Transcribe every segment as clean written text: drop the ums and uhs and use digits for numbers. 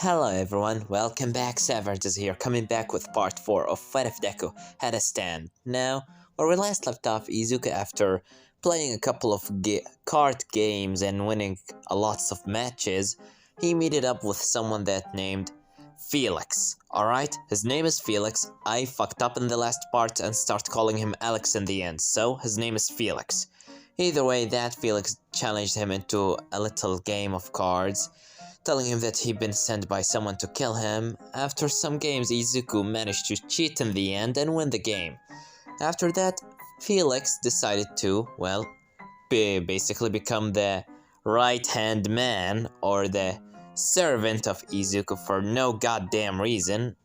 Hello everyone, welcome back. Savage is here, coming back with part 4 of Fight of Deku Had a Stand. Now, where we last left off, Izuka, after playing a couple of card games and winning a lots of matches, he meted up with someone that named Felix. Alright, his name is Felix. I fucked up in the last part and start calling him Alex in the end, so his name is Felix. Either way, that Felix challenged him into a little game of cards, telling him that he'd been sent by someone to kill him. After some games, Izuku managed to cheat in the end and win the game. After that, Felix decided to, well, basically become the right-hand man, or the servant of Izuku for no goddamn reason.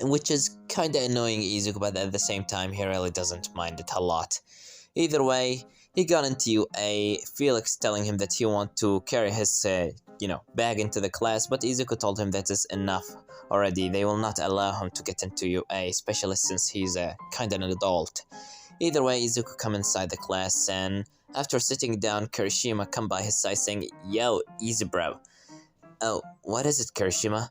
Which is kinda annoying Izuku, but at the same time, he really doesn't mind it a lot. Either way, he got into Felix telling him that he want to carry his, bag into the class, but Izuku told him that is enough already. They will not allow him to get into UA, especially since he's kinda an adult. Either way, Izuku come inside the class, and after sitting down, Kirishima come by his side saying, "Yo, easy bro." "Oh, what is it, Kirishima?"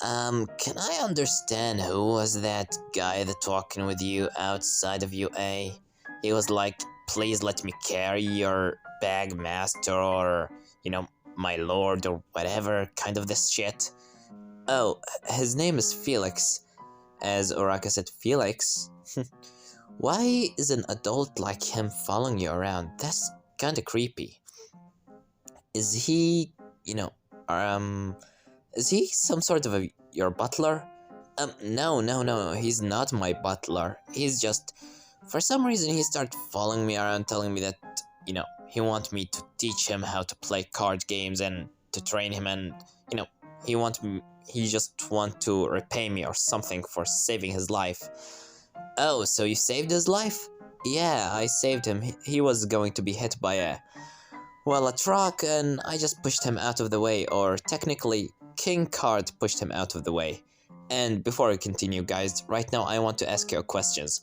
Can I understand who was that guy that talking with you outside of UA? He was like, "Please let me carry your bag, master," or, "my lord," or whatever, kind of this shit. "Oh, his name is Felix." As Uraka said, "Felix? Why is an adult like him following you around? That's kinda creepy. Is he, is he some sort of your butler?" No, he's not my butler. He's just, for some reason, he started following me around, telling me that, he wants me to teach him how to play card games and to train him, and, he just want to repay me or something for saving his life." "Oh, so you saved his life?" "Yeah, I saved him. He was going to be hit by a truck, and I just pushed him out of the way, or technically, King Card pushed him out of the way." And before we continue, guys, right now I want to ask you questions.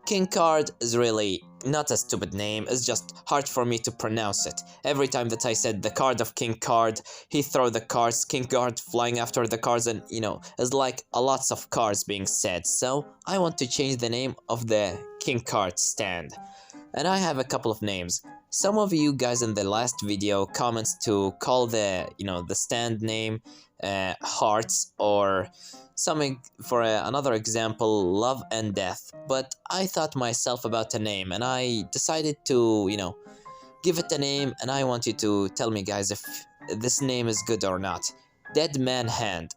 King Card is really not a stupid name, it's just hard for me to pronounce it. Every time that I said the card of King Card, he throw the cards, King Card flying after the cards, and, it's like a lots of cards being said. So I want to change the name of the King Card stand. And I have a couple of names. Some of you guys in the last video comments to call the, the stand name Hearts, or something for another example, Love and Death. But I thought myself about a name, and I decided to, give it a name, and I want you to tell me, guys, if this name is good or not. Dead Man Hand.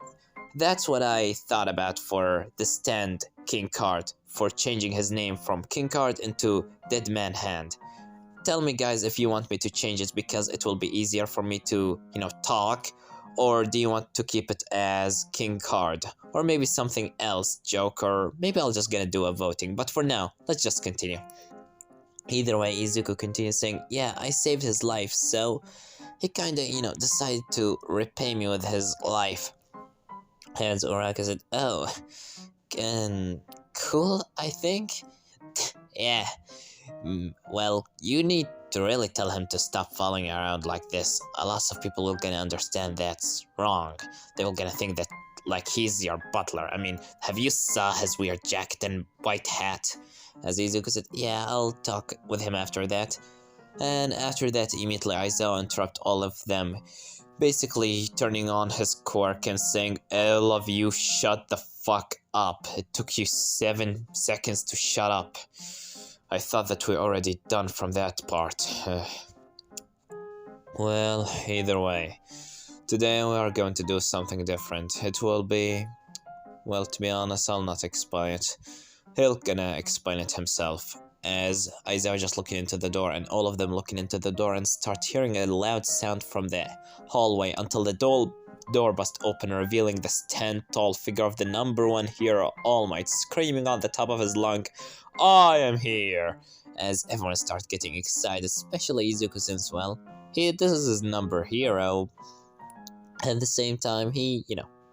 That's what I thought about for the stand King Card, for changing his name from King Card into Dead Man Hand. Tell me, guys, if you want me to change it because it will be easier for me to, talk, or do you want to keep it as King Card, or maybe something else, joke, or maybe I'll just gonna do a voting. But for now, let's just continue. Either way, Izuku continues saying, "Yeah, I saved his life, so he kinda, decided to repay me with his life." And Uraka said, "Oh, cool, I think." "Yeah, well, you need to really tell him to stop following around like this. A lot of people will gonna understand that's wrong. They will gonna think that, like, he's your butler. I mean, have you saw his weird jacket and white hat?" As Izuku said, "Yeah, I'll talk with him after that." And after that, immediately Aizawa interrupt all of them, basically turning on his quirk and saying, "All of you, shut the fuck up. It took you 7 seconds to shut up. I thought that we're already done from that part." Well, either way, today we are going to do something different. It will be, well, to be honest, I'll not explain it. He'll gonna explain it himself. As Aizawa just looking into the door, and all of them looking into the door, and start hearing a loud sound from the hallway until the door bust open, revealing the stand-tall figure of the #1 hero, All Might, screaming on the top of his lung, "I am here!" As everyone starts getting excited, especially Izuku, since, well, this is his number hero. At the same time, he's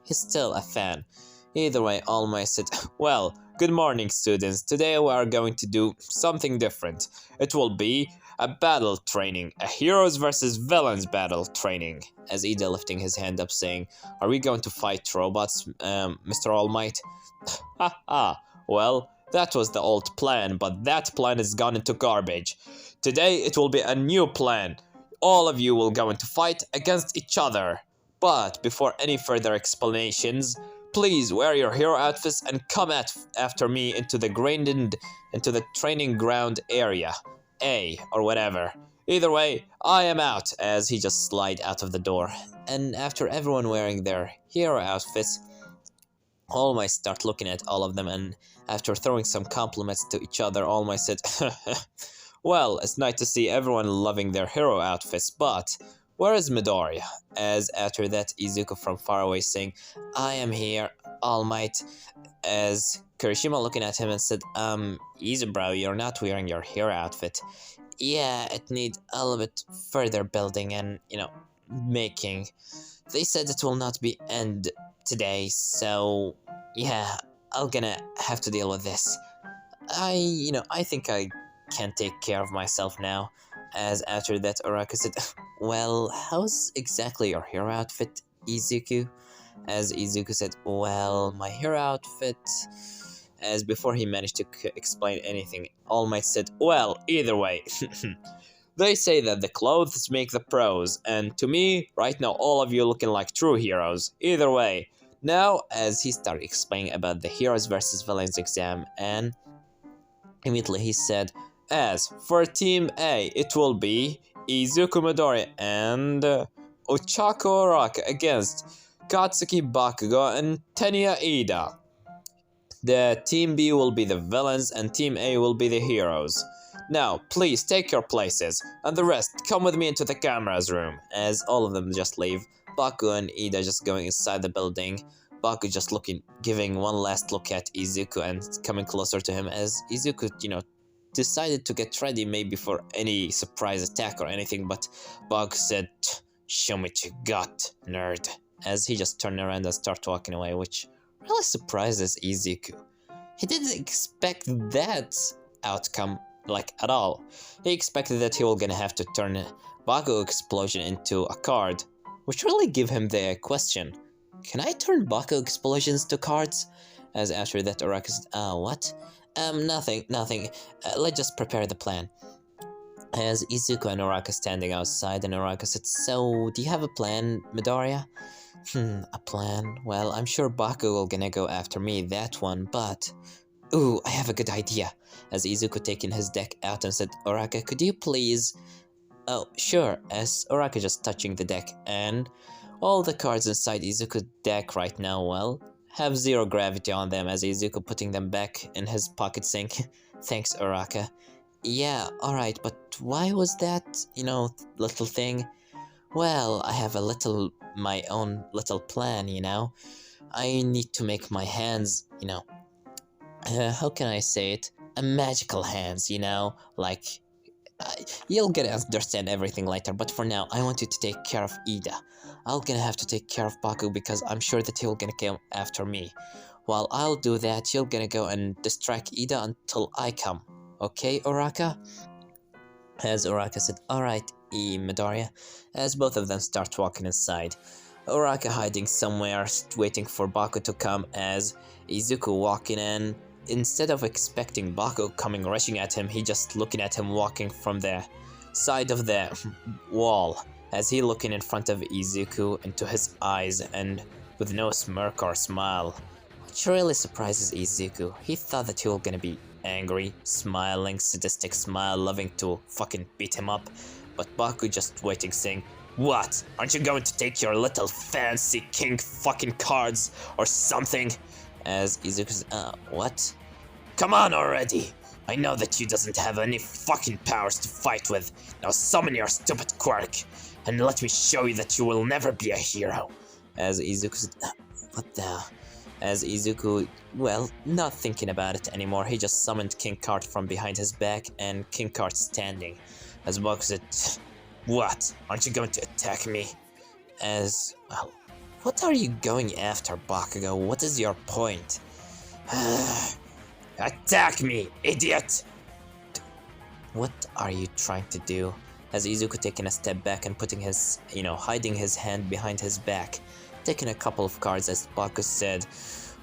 still a fan. Either way, All Might said, "Well, good morning, students. Today we are going to do something different. It will be a battle training, a heroes versus villains battle training. As Ida lifting his hand up saying, are we going to fight robots, Mr. All Might? Ha ha, well, that was the old plan, but that plan is gone into garbage. Today it will be a new plan. All of you will go into fight against each other. But before any further explanations, please wear your hero outfits and come after me into the training ground area, A or whatever. Either way, I am out. As he just slid out of the door, and after everyone wearing their hero outfits, All Might start looking at all of them, and after throwing some compliments to each other, All Might said, well, it's nice to see everyone loving their hero outfits, but where is Midoriya? As after that, Izuku from far away saying, I am here, All Might. As Kirishima looking at him and said, easy bro, you're not wearing your hero outfit. Yeah, it needs a little bit further building and, making. They said it will not be end today, so yeah, I'm gonna have to deal with this. I think I can take care of myself now. As after that, Uraka said, well, how's exactly your hero outfit, Izuku? As Izuku said, well, my hero outfit... As before he managed to explain anything, All Might said, well, either way. They say that the clothes make the pros, and to me, right now all of you looking like true heroes. Either way. Now, as he started explaining about the heroes versus villains exam, and immediately he said, as for Team A, it will be Izuku Midoriya and Ochako Uraka against Katsuki Bakugo and Tenya Ida. The Team B will be the villains and Team A will be the heroes. Now, please take your places, and the rest, come with me into the cameras room. As all of them just leave, Baku and Ida just going inside the building. Baku just giving one last look at Izuku and coming closer to him as Izuku, decided to get ready maybe for any surprise attack or anything, but Baku said, show me what you got, nerd. As he just turned around and started walking away, which really surprises Izuku. He didn't expect that outcome, at all. He expected that he was gonna have to turn Baku explosion into a card, which really gave him the question, can I turn Baku explosions to cards? As after that, Uraka said, what? Nothing. Let's just prepare the plan. As Izuku and Uraka standing outside, and Uraka said, so, do you have a plan, Midoriya? A plan? Well, I'm sure Baku will gonna go after me, that one, but... Ooh, I have a good idea. As Izuku taking his deck out and said, Uraka, could you please... Oh, sure, as Uraka just touching the deck, and... all the cards inside Izuku's deck right now, well, have zero gravity on them, as Izuku putting them back in his pocket saying, thanks, Uraka. Yeah, alright, but why was that, little thing? Well, I have my own little plan, I need to make my hands, how can I say it? A magical hands, you'll get to understand everything later, but for now, I want you to take care of Ida. I'm gonna have to take care of Baku because I'm sure that he'll gonna come after me. While I'll do that, you're gonna go and distract Ida until I come. Okay, Uraka? As Uraka said, alright, Midoriya, as both of them start walking inside. Uraka hiding somewhere, waiting for Baku to come, as Izuku walking in. Instead of expecting Baku coming rushing at him, he just looking at him walking from the side of the wall, as he looking in front of Izuku into his eyes and with no smirk or smile, which really surprises Izuku. He thought that he was gonna be angry, smiling, sadistic smile, loving to fucking beat him up, but Baku just waiting saying, what? Aren't you going to take your little fancy king fucking cards or something? As Izuku says, what? Come on already! I know that you doesn't have any fucking powers to fight with. Now summon your stupid quirk, and let me show you that you will never be a hero. As Izuku said, what the... As Izuku, well, not thinking about it anymore, he just summoned King Card from behind his back, and King Card standing. As Baku said, what? Aren't you going to attack me? As, well, what are you going after, Bakugo? What is your point? Attack me, idiot! What are you trying to do? As Izuku taking a step back and putting his, hiding his hand behind his back, taking a couple of cards as Baku said,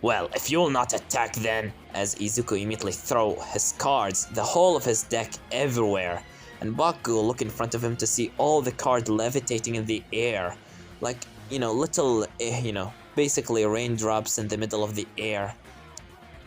well, if you will not attack then, as Izuku immediately throw his cards, the whole of his deck everywhere, and Baku look in front of him to see all the cards levitating in the air, like, little, basically raindrops in the middle of the air,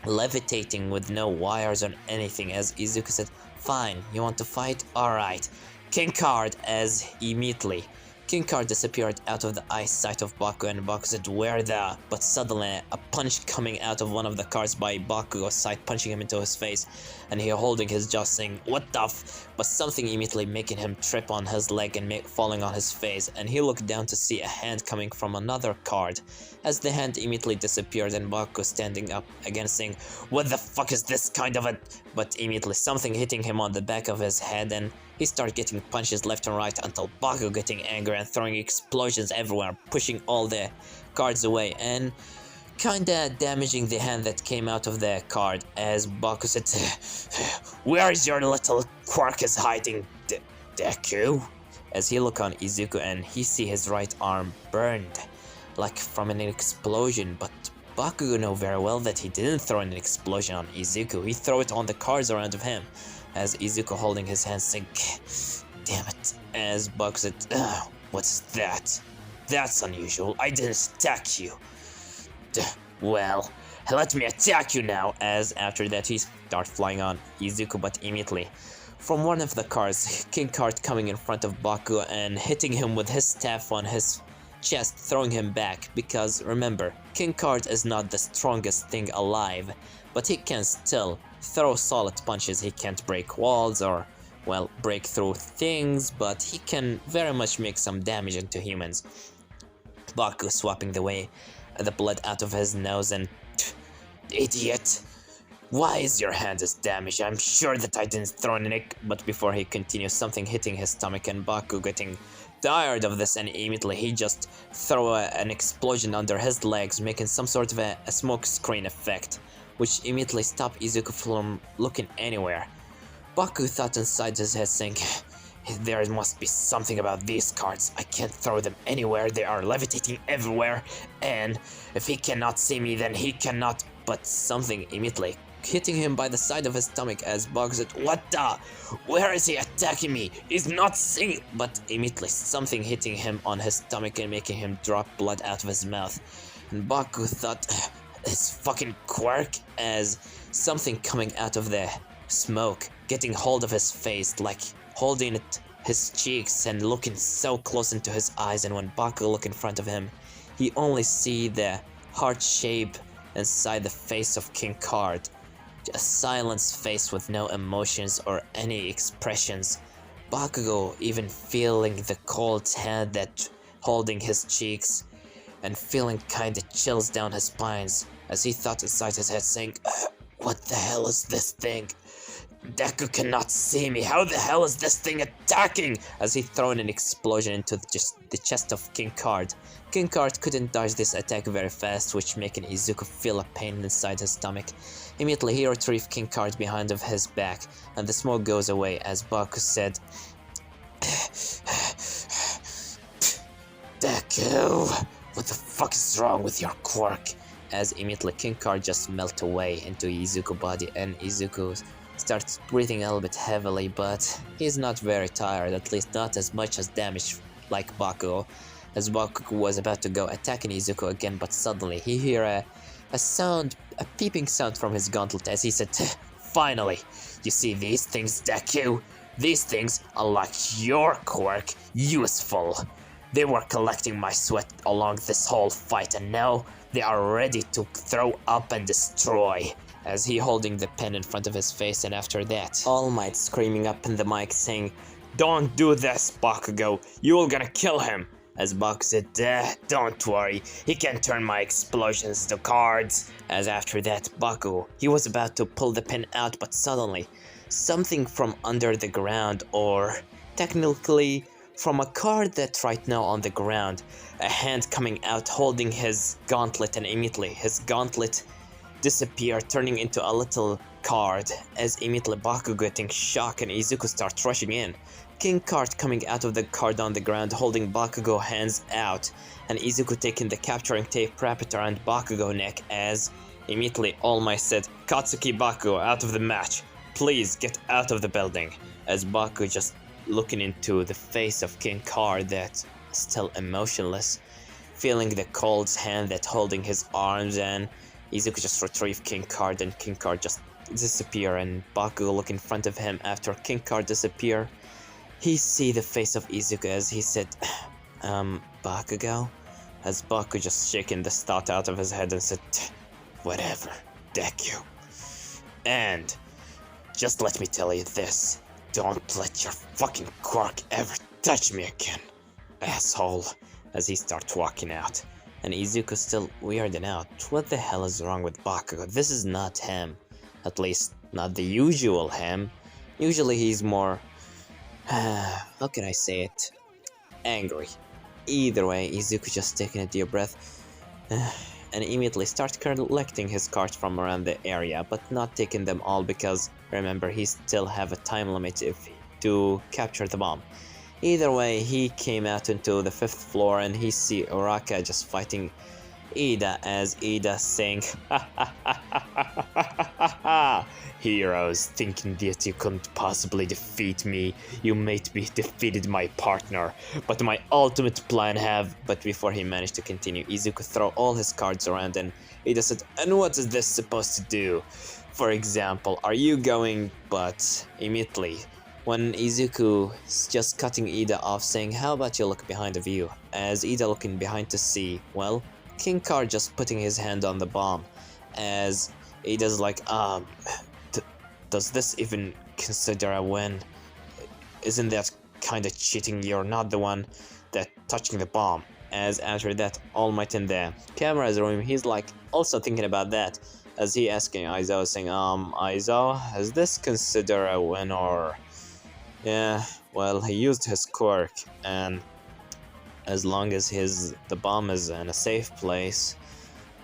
levitating with no wires or anything, as Izuku said, fine, you want to fight? Alright. King card, as immediately King card disappeared out of the eyesight of Baku, and Baku said, where the... But suddenly, a punch coming out of one of the cards by Bakugo's side, punching him into his face, and he holding his jaw saying, what the f... But something immediately making him trip on his leg and falling on his face, and he looked down to see a hand coming from another card. As the hand immediately disappeared, and Baku standing up again saying, what the fuck is this kind of a... But immediately something hitting him on the back of his head, and he started getting punches left and right until Baku getting angry and throwing explosions everywhere, pushing all the cards away and kinda damaging the hand that came out of the card, as Baku said, where is your little quirk is hiding, Deku? As he look on Izuku and he see his right arm burned, like from an explosion, but Bakugo know very well that he didn't throw an explosion on Izuku, he threw it on the cards around of him. As Izuku holding his hand saying, damn it, as Baku said, what's that? That's unusual, I didn't attack you. Well, let me attack you now, as after that he start flying on Izuku, but immediately from one of the cards, King card coming in front of Baku and hitting him with his staff on his chest, throwing him back, because remember, King card is not the strongest thing alive, but he can still throw solid punches. He can't break walls or, well, break through things, but he can very much make some damage into humans. Baku swapping the blood out of his nose and, idiot, why is your hand as damaged? I'm sure that I didn't throw an egg. But before he continues, something hitting his stomach, and Baku getting tired of this, and immediately he just throw an explosion under his legs, making some sort of a smoke screen effect, which immediately stopped Izuku from looking anywhere. Baku thought inside his head saying, there must be something about these cards, I can't throw them anywhere, they are levitating everywhere, and if he cannot see me then he cannot, but something immediately hitting him by the side of his stomach, as Baku said, what the, where is he attacking me, he's not seeing, but immediately something hitting him on his stomach and making him drop blood out of his mouth, and Baku thought, his fucking quirk, as something coming out of the smoke, getting hold of his face, like holding his cheeks and looking so close into his eyes, and when Baku look in front of him, he only see the heart shape inside the face of King Card, a silenced face with no emotions or any expressions. Bakugo even feeling the cold hand that holding his cheeks, and feeling kinda chills down his spines, as he thought inside his head saying, what the hell is this thing? Deku cannot see me, how the hell is this thing attacking? As he thrown an explosion into the chest of King Card. King Card couldn't dodge this attack very fast, which making Izuku feel a pain inside his stomach. Immediately he retrieved King Card behind of his back, and the smoke goes away, as Baku said, Deku, what the fuck is wrong with your quirk? As immediately King Card just melt away into Izuku's body, and Izuku starts breathing a little bit heavily, but he's not very tired, at least not as much as damaged like Bakugo, as Bakugo was about to go attacking Izuku again, but suddenly he hear a sound, a peeping sound from his gauntlet, as he said, finally, you see these things, Deku? These things are like your quirk, useful. They were collecting my sweat along this whole fight, and now they are ready to throw up and destroy. As he holding the pen in front of his face, and after that, All Might screaming up in the mic saying, don't do this, Bakugo, you're gonna kill him. As Baku said, don't worry, he can turn my explosions to cards. As after that, Baku, he was about to pull the pen out, but suddenly, something from under the ground, or technically from a card that's right now on the ground, a hand coming out holding his gauntlet, and immediately his gauntlet disappear, turning into a little Card, as immediately Bakugo getting shocked and Izuku starts rushing in. King Card coming out of the card on the ground holding Bakugo hands out, and Izuku taking the capturing tape wrap it around Bakugo neck as immediately All Might said, Katsuki Bakugo out of the match, please get out of the building, as Bakugo just looking into the face of King Card that still emotionless, feeling the cold hand that holding his arms, and Izuku just retrieve King Card and King Card just disappear, and Bakugo look in front of him after King Card disappear. He see the face of Izuku as he said, Bakugo? As Bakugo just shaking this thought out of his head and said, whatever, deku. And just let me tell you this, don't let your fucking quirk ever touch me again, asshole, as he starts walking out. And Izuku still weirding out. What the hell is wrong with Bakugo? This is not him. At least, not the usual him. Usually he's more... how can I say it? Angry. Either way, Izuku just taking a deep breath. And immediately start collecting his cards from around the area, but not taking them all because, remember, he still have a time limit to capture the bomb. Either way, he came out into the 5th floor and he see Uraka just fighting Ida as Ida saying, heroes, thinking that you couldn't possibly defeat me, you might be defeated my partner, but my ultimate plan have... But before he managed to continue, Izuku throw all his cards around and Ida said, and what is this supposed to do? For example, are you going... But immediately, when Izuku is just cutting Ida off saying, how about you look behind of you? As Ida looking behind to see, well, King Card just putting his hand on the bomb. As Ida's like, does this even consider a win? Isn't that kinda cheating? You're not the one that touching the bomb. As after that, All Might in the camera's room, he's like also thinking about that. As he asking Aizo saying, Aizo, has this consider a win or... Yeah, well, he used his quirk, and as long as the bomb is in a safe place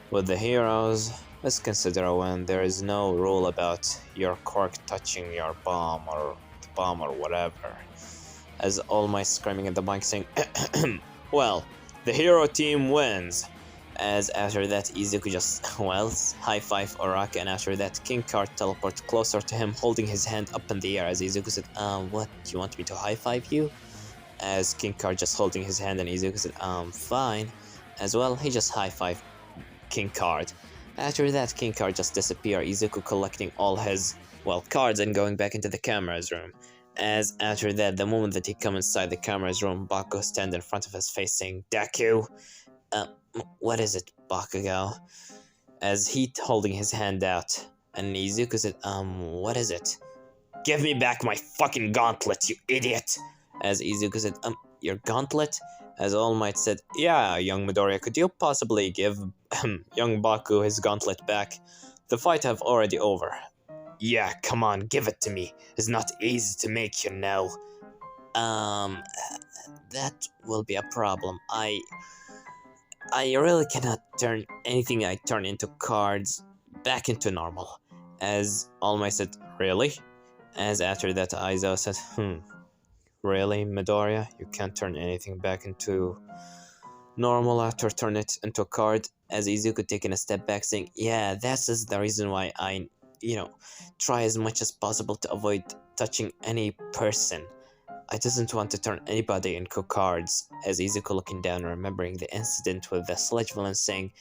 with the heroes, let's consider a win. There is no rule about your quirk touching your bomb or the bomb or whatever. As All Might screaming at the mic saying, well, the hero team wins. As after that, Izuku just, well, high-five Uraka, and after that, King Card teleport closer to him, holding his hand up in the air, as Izuku said, what, you want me to high-five you? As King Card just holding his hand, and Izuku said, fine. As well, he just high-five King Card. After that, King Card just disappear, Izuku collecting all his, well, cards and going back into the camera's room. As after that, the moment that he come inside the camera's room, Bakugo stand in front of his face saying, Deku! What is it, Bakugo? As he holding his hand out, and Izuku said, what is it? Give me back my fucking gauntlet, you idiot! As Izuku said, your gauntlet? As All Might said, yeah, young Midoriya, could you possibly give young Baku his gauntlet back? The fight have already over. Yeah, come on, give it to me. It's not easy to make, you know. That will be a problem. I really cannot turn anything I turn into cards back into normal. As All Might said, really? As after that, Aizo said, really, Midoriya? You can't turn anything back into normal after turn it into a card? As Izuku taking a step back saying, yeah, that is the reason why I, try as much as possible to avoid touching any person. I doesn't want to turn anybody into cards. As Izuku looking down, remembering the incident with the sledge villain saying,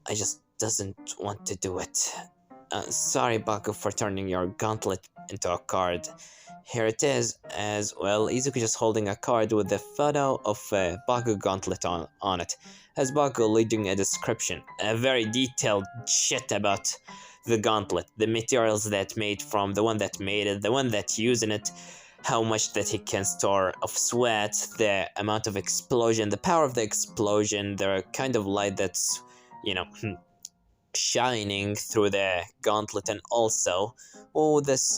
I just doesn't want to do it. Sorry, Baku, for turning your gauntlet into a card. Here it is, as well, Izuku just holding a card with the photo of Baku gauntlet on it. As Baku leading a description, a very detailed shit about the gauntlet, the materials that made from, the one that made it, the one that's using it, how much that he can store of sweat, the amount of explosion, the power of the explosion, the kind of light that's, shining through the gauntlet, and also,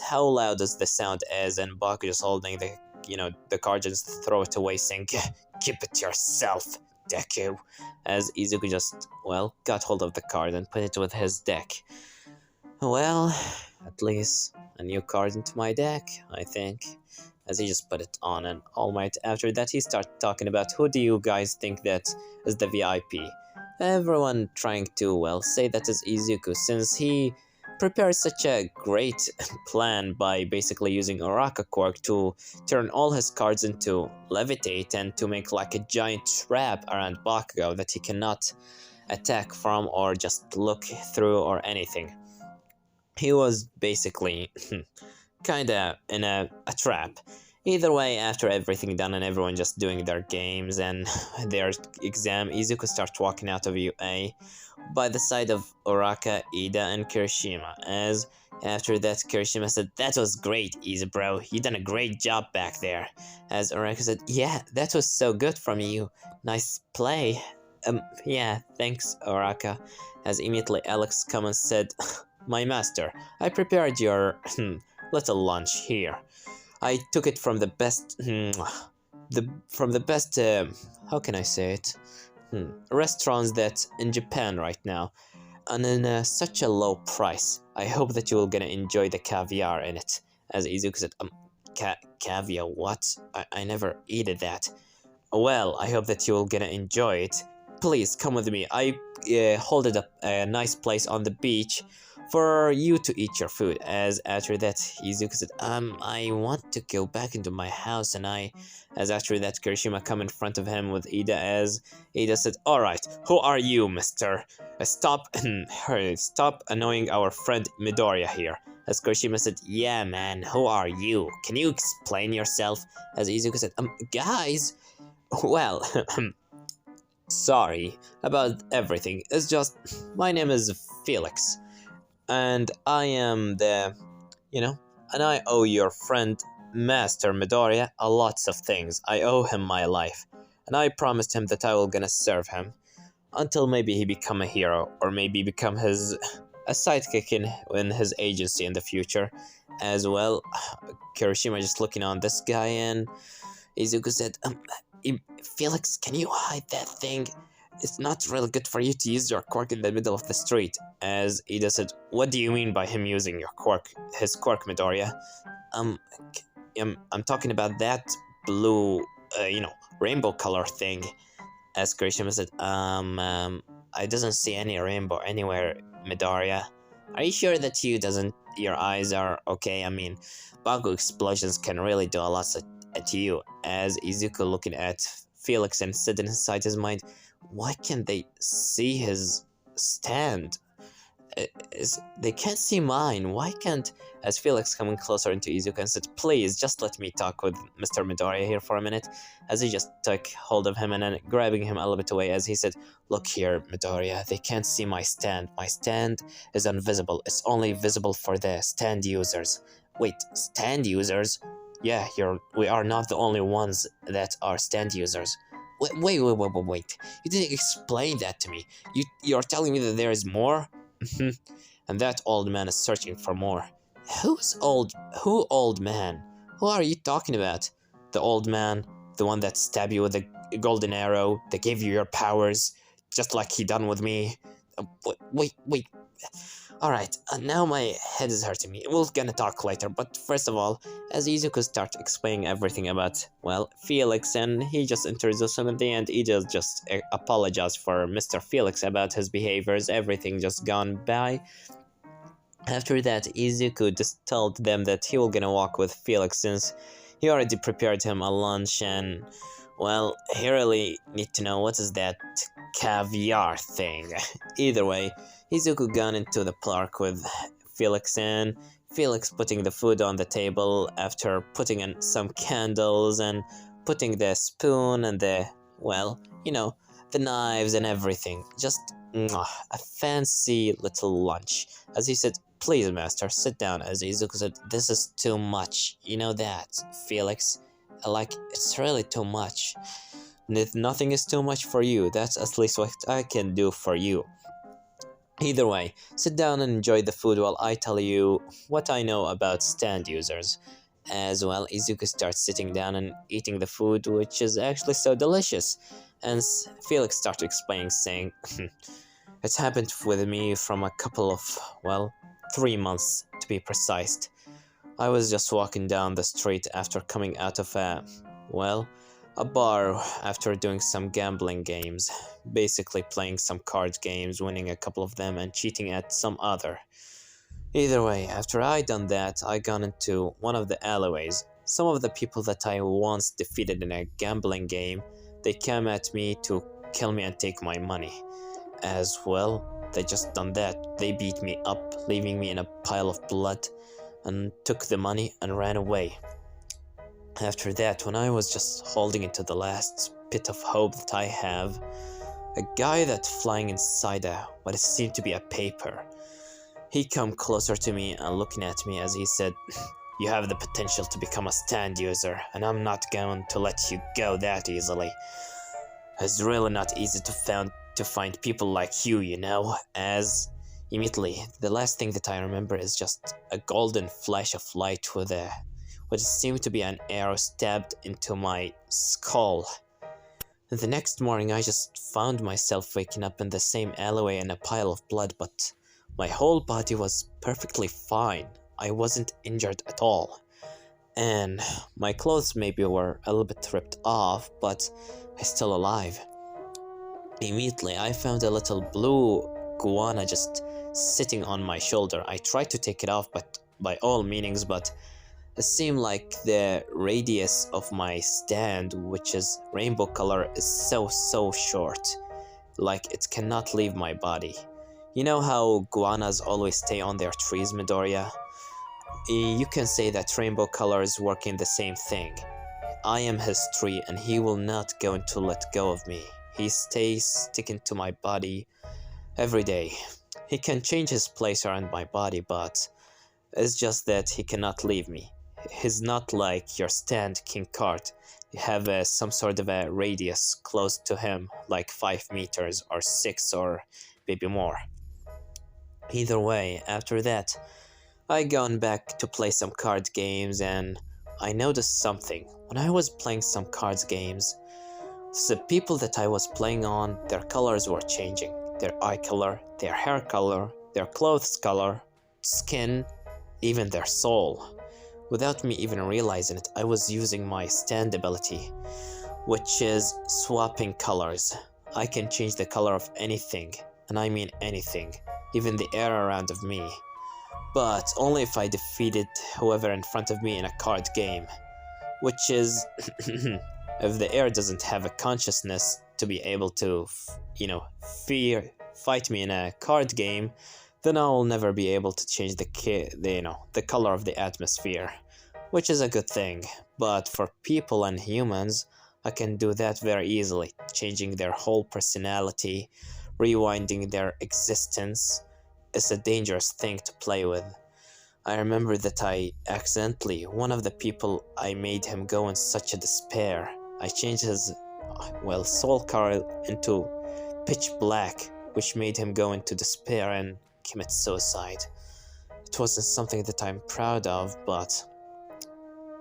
how loud does the sound is, and Baku just holding the card, just throw it away saying, keep it yourself, Deku. As Izuku just, got hold of the card and put it with his deck. Well, at least a new card into my deck, I think. As he just put it on and All Might. After that, he started talking about who do you guys think that is the VIP. Everyone trying to, well, say that is Izuku, since he prepared such a great plan by basically using Oraka Quirk to turn all his cards into Levitate and to make like a giant trap around Bakugo that he cannot attack from or just look through or anything. He was basically kinda in a trap. Either way, after everything done and everyone just doing their games and their exam, Izuku starts walking out of UA by the side of Oraka, Ida, and Kirishima. As after that, Kirishima said, "That was great, Izu bro. You done a great job back there." As Oraka said, "Yeah, that was so good from you. Nice play." Yeah, thanks, Oraka. As immediately Alex come and said, "My master, I prepared your little lunch here. I took it from the best, from the best, how can I say it? Restaurants that in Japan right now, and in such a low price. I hope that you will gonna enjoy the caviar in it." As Izuku said, caviar, what? I never eated that. "Well, I hope that you will gonna enjoy it. Please come with me. I hold it up a nice place on the beach for you to eat your food." As after that, Izuku said, I want to go back into my house." And as after that, Kirishima come in front of him with Ida. As Ida said, "Alright, who are you, mister? Stop, stop annoying our friend Midoriya here." As Kirishima said, "Yeah, man, who are you? Can you explain yourself?" As Izuku said, guys, well, sorry about everything. It's just, my name is Felix, and I am the, you know, and I owe your friend Master Midoriya a lots of things. I owe him my life, and I promised him that I will gonna serve him until maybe he become a hero, or maybe become a sidekick in his agency in the future." As well, Kirishima just looking on this guy, and Izuku said, "Felix, can you hide that thing? It's not really good for you to use your quirk in the middle of the street." As Ida said, "What do you mean by him using your quirk, his quirk, Midoriya?" Um, I'm talking about that blue, rainbow color thing." As Kirishima said, I doesn't see any rainbow anywhere, Midoriya. Are you sure that your eyes are okay? I mean, Baku explosions can really do a lot at you." As Izuku looking at Felix and said inside his mind, "Why can't they see his stand? They can't see mine. Why can't?" As Felix coming closer into Izuku and said, "Please, just let me talk with Mr. Midoriya here for a minute." As he just took hold of him and then grabbing him a little bit away, as he said, "Look here, Midoriya, they can't see my stand. My stand is invisible. It's only visible for the stand users." "Wait, stand users?" "Yeah, we are not the only ones that are stand users." Wait. You didn't explain that to me. You're telling me that there is more?" And that old man is searching for more. Who's old? Who old man? Who are you talking about? The old man, the one that stabbed you with the golden arrow, that gave you your powers, just like he done with me. Wait. Alright, now my head is hurting me. We're gonna talk later, but first of all, as Izuku starts explaining everything about, well, Felix, and he just introduced him at the end, he just apologized for Mr. Felix about his behaviors, everything just gone by. After that, Izuku just told them that he will gonna walk with Felix since he already prepared him a lunch, and, well, he really need to know what is that caviar thing. Either way, Izuku gone into the park with Felix, and Felix putting the food on the table after putting in some candles and putting the spoon and the, well, the knives and everything. Just a fancy little lunch. As he said, "Please, master, sit down." As Izuku said, "This is too much. You know that, Felix. It's really too much. Nothing is too much for you. That's at least what I can do for you. Either way, sit down and enjoy the food while I tell you what I know about stand users." As well, Izuku starts sitting down and eating the food, which is actually so delicious. And Felix starts explaining, saying, "It's happened with me from a couple of, 3 months to be precise. I was just walking down the street after coming out of a bar after doing some gambling games. Basically playing some card games, winning a couple of them and cheating at some other. Either way, after I done that, I got into one of the alleyways. Some of the people that I once defeated in a gambling game, they came at me to kill me and take my money. As well, they just done that. They beat me up, leaving me in a pile of blood, and took the money and ran away. After that, when I was just holding into the last bit of hope that I have, a guy that flying inside what seemed to be a paper, he come closer to me and looking at me as he said, "You have the potential to become a stand user, and I'm not going to let you go that easily. It's really not easy to find people like you, you know." As immediately, the last thing that I remember is just a golden flash of light with what seemed to be an arrow stabbed into my skull. The next morning, I just found myself waking up in the same alleyway in a pile of blood, but my whole body was perfectly fine. I wasn't injured at all. And my clothes maybe were a little bit ripped off, but I'm still alive. Immediately, I found a little blue iguana just sitting on my shoulder. I tried to take it off, but by all meanings, but it seemed like the radius of my stand, which is rainbow color, is so short. Like it cannot leave my body. You know how iguanas always stay on their trees, Midoriya? You can say that rainbow colors work in the same thing. I am his tree and he will not going to let go of me. He stays sticking to my body every day. He can change his place around my body, but it's just that he cannot leave me. He's not like your stand King Cart. You have some sort of a radius close to him, like 5 meters or 6 or maybe more. Either way, after that, I gone back to play some card games and I noticed something. When I was playing some cards games, the people that I was playing on, their colors were changing. Their eye color, their hair color, their clothes color, skin, even their soul. Without me even realizing it, I was using my stand ability, which is swapping colors. I can change the color of anything, and I mean anything, even the air around of me. But only if I defeated whoever in front of me in a card game, which is if the air doesn't have a consciousness to be able to, fight me in a card game, then I will never be able to change the color of the atmosphere, which is a good thing. But for people and humans, I can do that very easily, changing their whole personality, rewinding their existence. Is a dangerous thing to play with. I remember that one of the people, I made him go in such a despair. I changed his, soul color into pitch black, which made him go into despair and commit suicide. It wasn't something that I'm proud of, but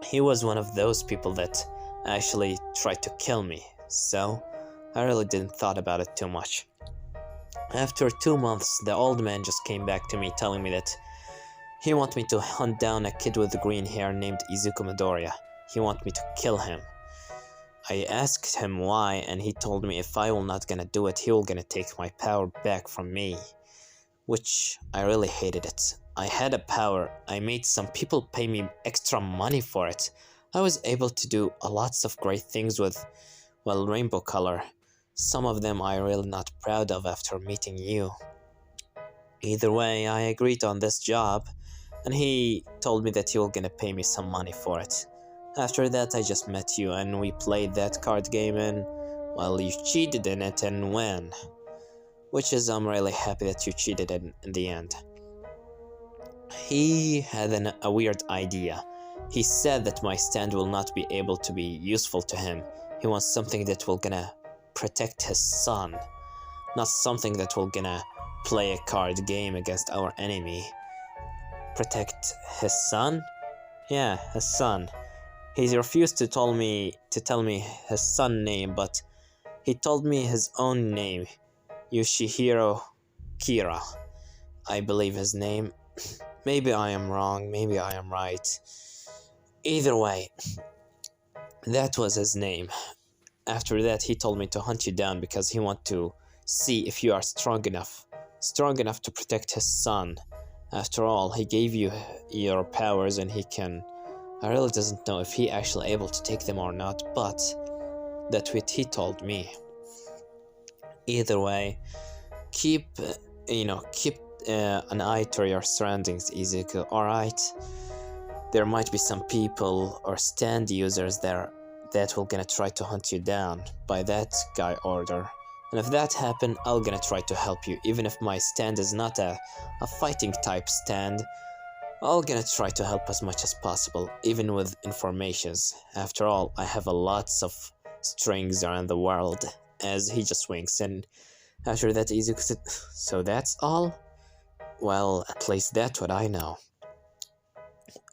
he was one of those people that actually tried to kill me, so I really didn't thought about it too much. After 2 months, the old man just came back to me telling me that he want me to hunt down a kid with green hair named Izuku Midoriya. He want me to kill him. I asked him why, and he told me if I will not gonna do it, he will gonna take my power back from me. Which I really hated it. I had a power, I made some people pay me extra money for it. I was able to do lots of great things with, rainbow color. Some of them I really not proud of after meeting you. Either way, I agreed on this job, and he told me that he will gonna pay me some money for it. After that, I just met you, and we played that card game, and, you cheated in it and won. Which is, I'm really happy that you cheated in the end. He had a weird idea. He said that my stand will not be able to be useful to him. He wants something that will gonna protect his son, not something that will gonna play a card game against our enemy. Protect his son? Yeah, his son. He refused to tell me his son name, but he told me his own name, Yoshihiro Kira, I believe his name. Maybe I am wrong, maybe I am right. Either way, that was his name. After that, he told me to hunt you down because he want to see if you are strong enough to protect his son. After all, he gave you your powers and he can... I really doesn't know if he actually able to take them or not, but that's what he told me. Either way, keep, keep an eye to your surroundings, Ezekiel, alright? There might be some people or stand users there that will gonna try to hunt you down by that guy order. And if that happen, I'll gonna try to help you, even if my stand is not a fighting type stand. I'll gonna try to help as much as possible, even with informations. After all, I have a lots of strings around the world, as he just winks, and after that easy. So that's all? Well, at least that's what I know.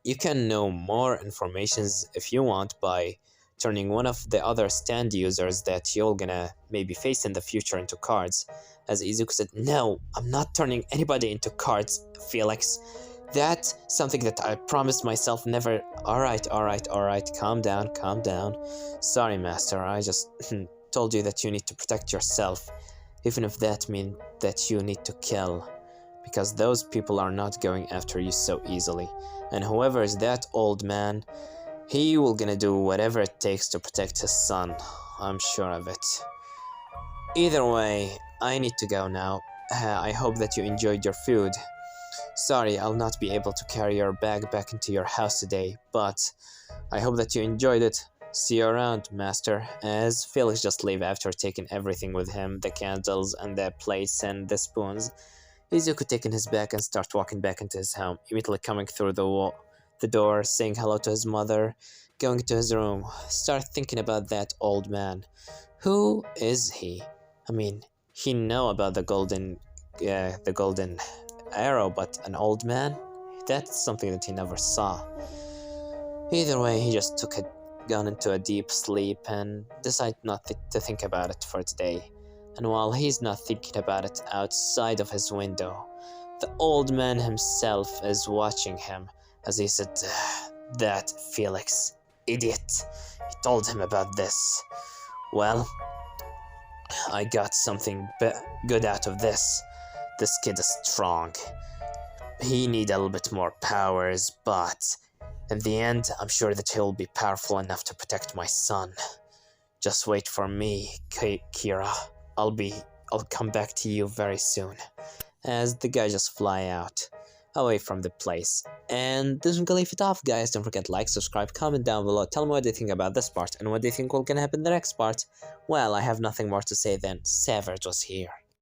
You can know more informations if you want by turning one of the other stand users that you're gonna maybe face in the future into cards. As Izuku said, no, I'm not turning anybody into cards, Felix. That's something that I promised myself never. Alright, calm down. Sorry, master, I just told you that you need to protect yourself, even if that means that you need to kill. Because those people are not going after you so easily. And whoever is that old man, he will gonna do whatever it takes to protect his son. I'm sure of it. Either way, I need to go now. I hope that you enjoyed your food. Sorry, I'll not be able to carry your bag back into your house today, but I hope that you enjoyed it. See you around, master. As Felix just leave after taking everything with him, the candles and the plates and the spoons. Izuku taking his bag and start walking back into his home, immediately coming through the door, saying hello to his mother, going to his room, start thinking about that old man. Who is he? I mean, he know about the golden arrow, but an old man? That's something that he never saw. Either way, he just gone into a deep sleep and decided not to think about it for today. And while he's not thinking about it, outside of his window, the old man himself is watching him as he said, that Felix, idiot, he told him about this. Well, I got something good out of this. This kid is strong. He need a little bit more powers, but in the end, I'm sure that he'll be powerful enough to protect my son. Just wait for me, Kira. I'll come back to you very soon. As the guy just fly out, away from the place. And this is gonna leave it off, guys. Don't forget to like, subscribe, comment down below. Tell me what they think about this part and what they think will gonna happen in the next part. Well, I have nothing more to say than Savage was here.